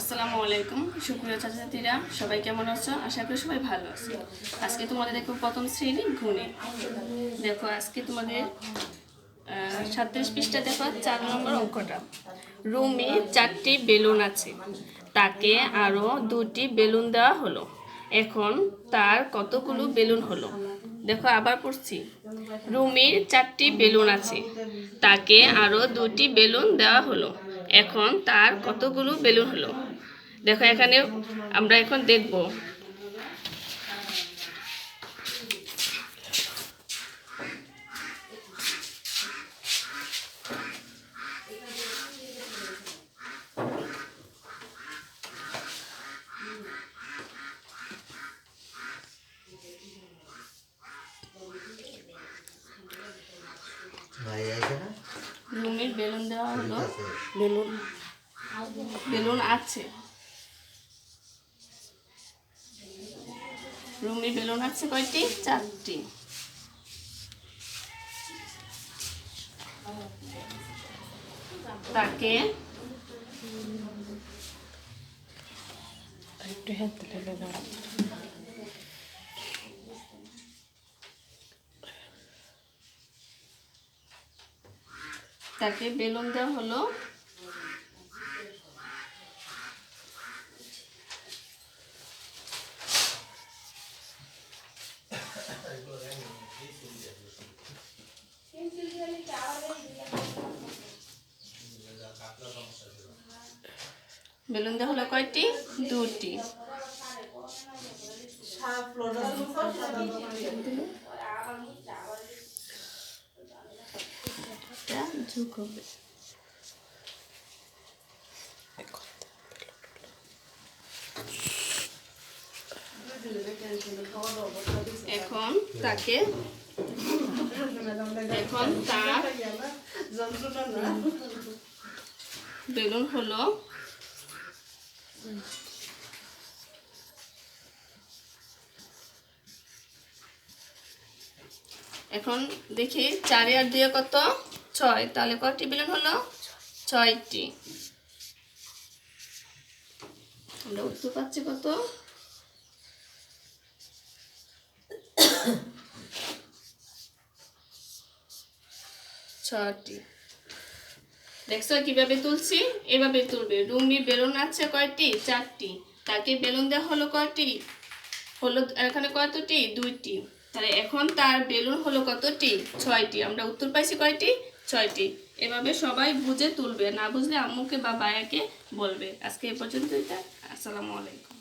আসসালামু আলাইকুম সুপ্রিয় ছাত্রছাত্রীরা, সবাই কেমন আছো? আশা করি সবাই ভালো আছো। আজকে তোমাদের দেখো প্রথম শ্রেণী গণিত। দেখো আজকে তোমাদের 37 পৃষ্ঠা দেখো 4 নম্বর অঙ্কটা। রুমে 4টি বেলুন আছে, তাকে আরও 2টি বেলুন দেওয়া হলো। এখন তার কতগুলো বেলুন হলো? দেখো আবার পড়ছি। রুমের 4টি বেলুন আছে, তাকে আরও 2টি বেলুন দেওয়া হলো। এখন তার কতগুলো বেলুন হলো? দেখো এখানে আমরা এখন দেখব। রুমের বেলুন দেওয়া হলো, বেলুন আছে। রুমের বেলুন আছে কয়টি? 4টি। তাকে তাকে বেলুন দেওয়া হলো কয়টি? 2টি। এখন তার বেলুন হলো এখন দেখি 4 আর 2 কত? 6। তাহলে কয়টি বেলুন হলো? 6টি। আমরা উত্তর পাচ্ছি কত? 6টি। দেখছো কিভাবে তুলছি? এভাবে তুলবে। রুমি বেলুন আছে কয়টি? 4টি। তাকে বেলুন দেওয়া হলো কয়টি? হলো এখানে কতটি? 2টি। তাহলে এখন তার বেলুন হলো কতটি? 6টি। আমরা উত্তর পাইছি কয়টি? 6টি। এভাবে সবাই বুঝে তুলবে, না বুঝলে আম্মুকে বা ভাইয়াকে বলবে। আজকে এ পর্যন্তই। আসসালামু আলাইকুম।